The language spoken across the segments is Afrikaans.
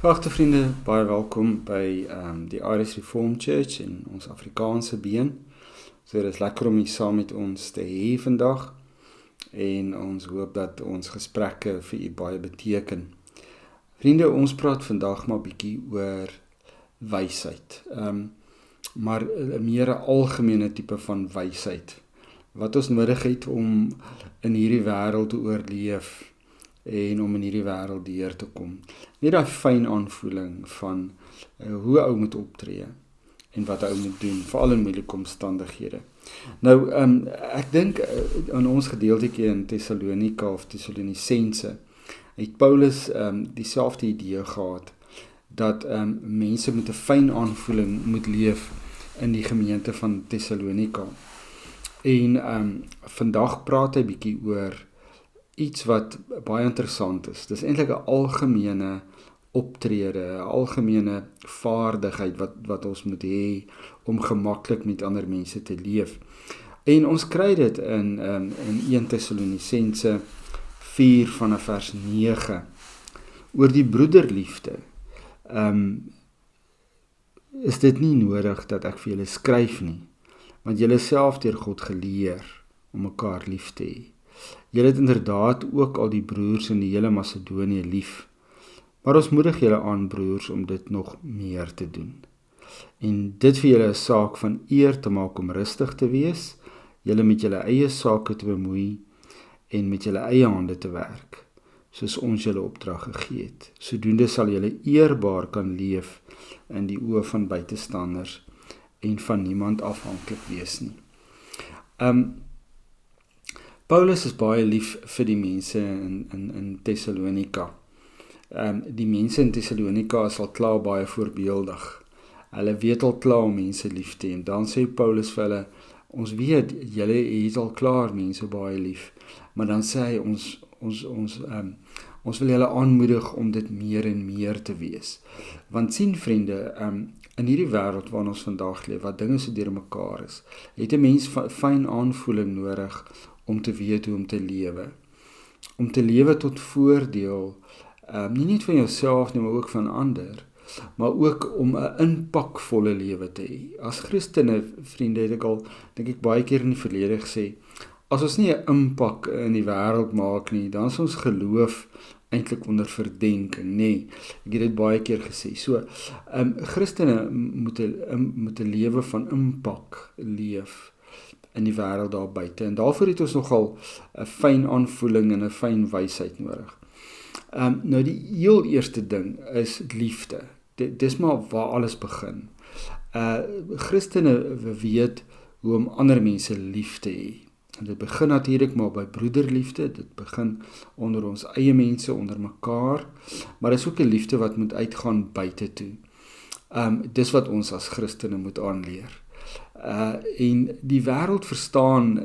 Geagte vriende, baie welkom by die Irish Reformed Church in ons Afrikaanse been. So dit is lekker om hier saam met ons te hê vandag en ons hoop dat ons gesprekke vir u baie beteken. Vriende, ons praat vandag maar bietjie oor wysheid. Maar meer 'n algemene tipe van wysheid wat ons nodig het om in hierdie wêreld te oorleef en om in hierdie wêreld deur te kom. Net daai fyn aanvoeling van hoe ou moet optree en wat ou moet doen, veral in moeilike omstandighede. Nou, ek dink aan ons gedeeltjie in Thessalonika of Thessalonisense, het Paulus dieselfde idee gehad, dat mense met 'n fyn aanvoeling moet leef in die gemeente van Thessalonika. En vandag praat hy bietjie oor iets wat baie interessant is. Dis eintlik 'n algemene optrede, 'n algemene vaardigheid wat ons moet hê om gemaklik met ander mense te leef. En ons kry dit in 1 Thessalonisense 4 vanaf vers 9 oor die broederliefde. Is dit nie nodig dat ek vir julle skryf nie, want julle self deur God geleer om mekaar lief te hê. Julle het inderdaad ook al die broers in die hele Macedonië lief, maar ons moedig julle aan, broers, om dit nog meer te doen. En dit vir julle 'n saak van eer te maak om rustig te wees, julle met julle eie sake te bemoei en met julle eie hande te werk, soos ons julle opdrag gegee het. Sodoende sal julle eerbaar kan leef in die oë van buitestanders en van niemand afhanklik wees nie. Paulus is baie lief vir die mense in Thessalonika. Die mense in Thessalonika is al klaar baie voorbeeldig. Hulle weet al klaar om mense lief te hê. En dan sê Paulus vir hulle, ons weet, julle het al klaar mense baie lief. Maar dan sê hy, ons wil julle aanmoedig om dit meer en meer te wees. Want sien vriende, in hierdie wêreld waarin ons vandag leef, wat dinge so deur mekaar is, het 'n mens fyn aanvoeling nodig om te weet hoe om te lewe. Om te lewe tot voordeel, nie net van jouself nie, maar ook van ander, maar ook om 'n impakvolle lewe te hê. As Christene, vriende, het ek al, dink ek baie keer in die verlede gesê, as ons nie 'n impak in die wêreld maak nie, dan is ons geloof eintlik onder verdenking, nee. Ek het dit baie keer gesê. So, Christene moet 'n lewe van impak leef in die wêreld daar buite. En daarvoor het ons nogal 'n fyn aanvoeling en 'n fyn wysheid nodig. Nou die heel eerste ding is liefde. Dis maar waar alles begin. Christene weet hoe om ander mense lief te hê. En dit begin natuurlik maar by broederliefde, dit begin onder ons eie mense, onder mekaar, maar dis ook 'n liefde wat moet uitgaan buite toe. Dis wat ons as Christene moet aanleer. En die wêreld verstaan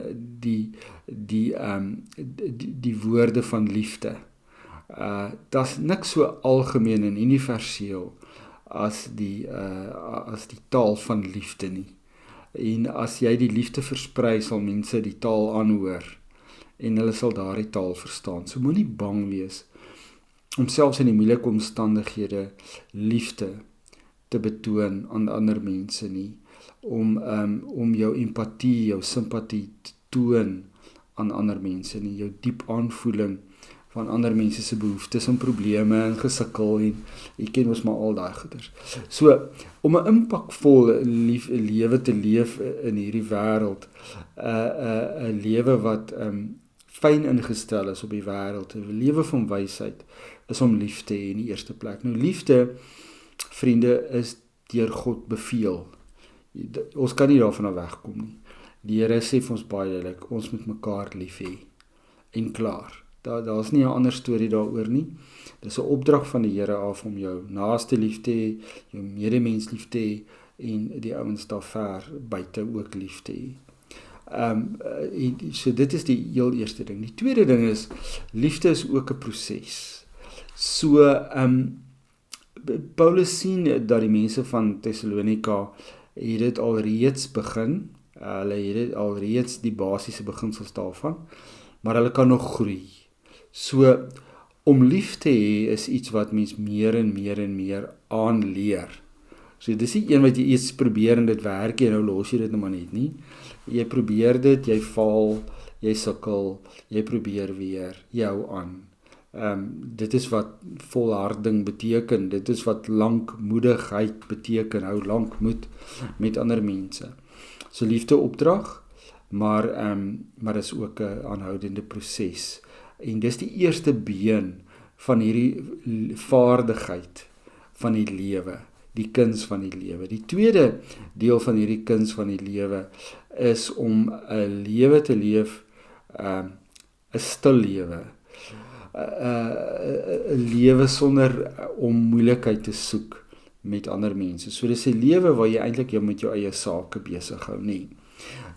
die woorde van liefde. Daar's niks so algemeen en universeel as die taal van liefde nie. En as jy die liefde versprei, sal mense die taal aanhoor en hulle sal daardie taal verstaan. So moenie bang wees om selfs in die moeilike omstandighede liefde te betoon aan ander mense nie. Om jou empatie, jou simpatie te toon aan ander mense nie, jou diep aanvoeling van ander mense se behoeftes en probleme en gesukkel en jy ken mos maar al daai goeders. So, om 'n impakvolle lewe te leef in hierdie wêreld, 'n lewe wat fyn ingestel is op die wêreld, 'n lewe van wysheid, is om lief te hê in die eerste plek. Nou liefde, vriende, is deur God beveel. Ons kan nie daarvan wegkom nie. Die Here sê vir ons baie duidelik, ons moet mekaar lief hê. En klaar. Daar's nie 'n ander storie daaroor nie. Dis 'n opdrag van die Here af om jou naaste lief te hê, jou medemens lief te hê en die ouens daar ver buite ook lief te hê. So dit is die heel eerste ding. Die tweede ding is, liefde is ook 'n proses. So, Paulus sien dat die mense van Thessalonika het dit alreeds begin, hulle het dit alreeds die basiese beginsels daarvan, maar hulle kan nog groei. So, om lief te hê is iets wat mens meer en meer aanleer. So dis nie een wat jy eers probeer en dit werk jy, nou los jy dit nou maar net nie. Jy probeer dit, jy val, jy sukkel, jy probeer weer, jy hou aan. Dit is wat volharding beteken, dit is wat lankmoedigheid beteken, hou lankmoed met ander mense. So liefde opdrag, maar is ook 'n aanhoudende proses. En dis die eerste been van hierdie vaardigheid van die lewe, die kuns van die lewe. Die tweede deel van hierdie kuns van die lewe is om 'n lewe te leef, 'n stil lewe. 'n lewe sonder om moeilikheid te soek met ander mense. So dis 'n lewe waar jy eintlik jy met jou eie sake besig hou, nie.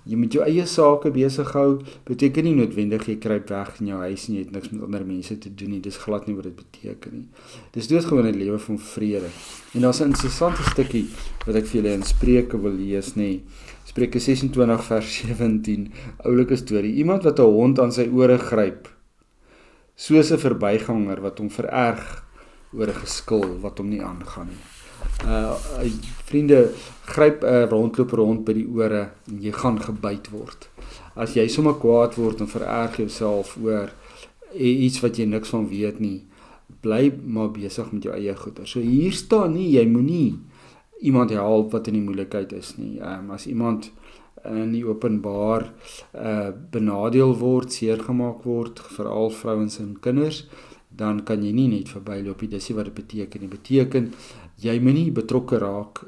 Jy met jou eie sake besig hou, beteken nie noodwendig jy kruip weg in jou huis en jy het niks met ander mense te doen nie. Dis glad nie wat dit beteken nie. Dis doodgewoon 'n lewe van vrede. En daar's 'n interessante stukkie wat ek vir julle in Spreuke wil lees, nê. Spreuke 26 vers 17, oulike storie. Iemand wat 'n hond aan sy ore gryp, soos 'n verbyganger wat hom vererg oor 'n geskil wat hom nie aangaan nie. Vriende, gryp 'n rondloop rond by die ore en jy gaan gebyt word. As jy sommer kwaad word en vererg jouself oor iets wat jy niks van weet nie, bly maar besig met jou eie goeie. So hier staan nie, jy moenie iemand help wat in die moeilikheid is nie. As iemand in die openbaar benadeel word, seergemaak word, veral vrouens en kinders, dan kan jy nie net verbyloop nie. Dis nie wat dit beteken. Dit beteken jy moet nie betrokke raak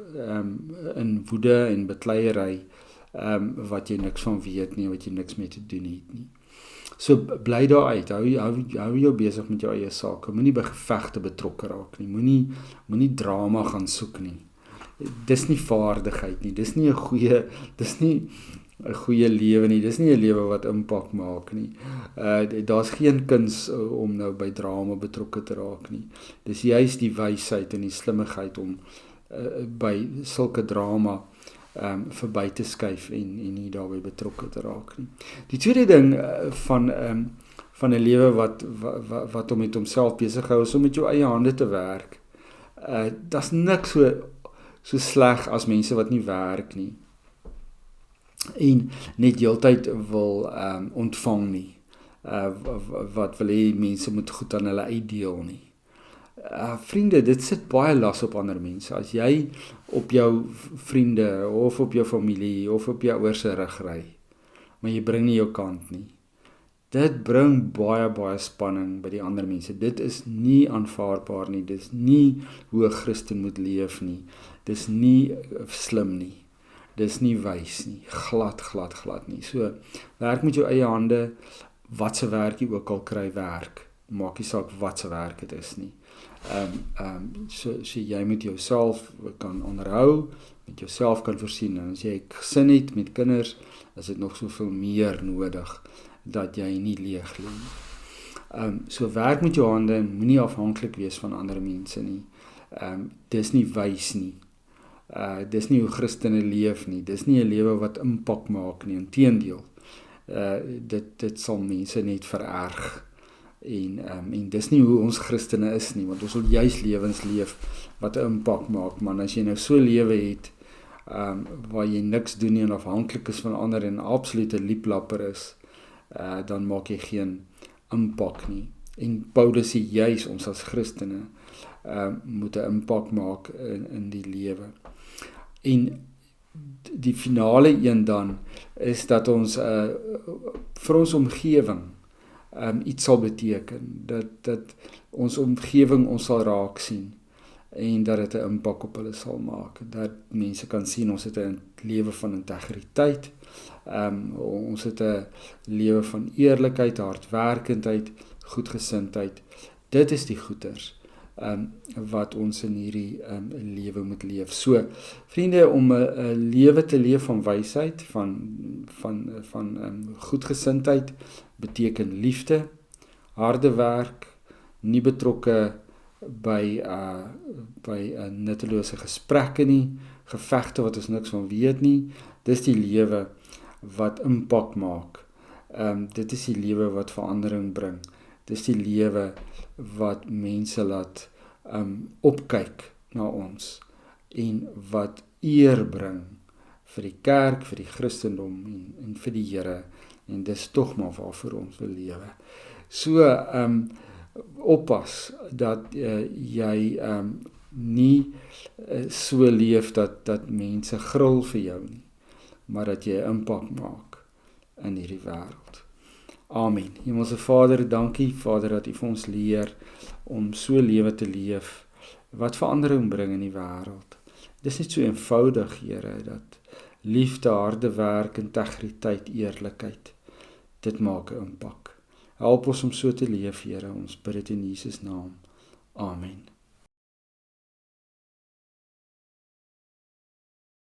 in woede en bekleierery wat jy niks van weet nie, wat jy niks mee te doen het nie. So bly daar uit. Hou jou besig met jou eie sake. Moenie by gevegte betrokke raak nie. Moenie drama gaan soek nie. Dis nie vaardigheid nie. Dis nie 'n goeie lewe nie. Dis nie 'n lewe wat impak maak nie. Daar's geen kuns om nou by drama betrokke te raak nie. Dis juist die wysheid en die slimmigheid om by sulke drama verby te skuif en nie daarbey betrokke te raak nie. Die tweede ding van 'n lewe wat hom met homself besig hou is om met jou eie hande te werk. Daar's niks so sleg as mense wat nie werk nie en net heeltyd wil ontvang nie. Wat wil hê mense moet goed aan hulle uitdeel nie. Vriende, dit sit baie las op ander mense. As jy op jou vriende of op jou familie of op jou ouers se rug ry, maar jy bring nie jou kant nie. Dit bring baie spanning by die ander mense. Dit is nie aanvaarbaar nie. Dit is nie hoe 'n Christen moet leef nie. Dit is nie slim nie. Dit is nie wys nie. Glad nie. So, werk met jou eie hande. Wat se werk jy ook al kry, werk. Maak nie saak wat se werk dit is nie. So jy moet jouself kan onderhou, met jouself kan voorsien. En as jy gesin het met kinders, is dit nog soveel meer nodig dat jy nie leeg lê nie. So werk met jou hande en moenie afhanklik wees van ander mense nie. Dis nie wys nie. Dis nie hoe Christene leef nie. Dis nie 'n lewe wat impak maak nie. Inteendeel, dit sal mense net vererg. En dis nie hoe ons Christene is nie, want ons wil juis lewens leef wat 'n impak maak. Maar as jy nou so 'n lewe het waar jy niks doen nie en afhanklik is van ander en absolute lieplapper is, dan maak jy geen impak nie. En Paulus sê juis ons as Christene moet 'n impak maak in die lewe. En die finale een dan is dat ons vir ons omgewing iets sal beteken, dat ons omgewing ons sal raak sien en dat dit 'n impak op hulle sal maak, dat mense kan sien ons het 'n lewe van integriteit, ons het 'n lewe van eerlikheid, hardwerkendheid, goedgesindheid. Dit is die goeders wat ons in hierdie lewe moet leef. So, vriende, om 'n lewe te leef van wysheid, van goedgesindheid, beteken liefde, harde werk, nie betrokke by nuttelose gesprekke nie, gevegte wat ons niks van weet nie. Dis die lewe wat impak maak. Dit is die lewe wat verandering bring. Dis die lewe wat mense laat opkyk na ons en wat eer bring vir die kerk, vir die Christendom en vir die Here, en dis tog maar waarvoor ons wil lewe. So oppas dat jy nie so leef dat mense gril vir jou nie, maar dat jy 'n impak maak in hierdie wêreld. Amen. Hemelse Vader, dankie Vader dat U vir ons leer om so lewe te leef wat verandering bring in die wêreld. Dis net so eenvoudig, Here, dat liefde, harde werk, integriteit, eerlikheid, dit maak 'n impak. Help ons om so te leef, Here, ons bid dit in Jesus naam. Amen.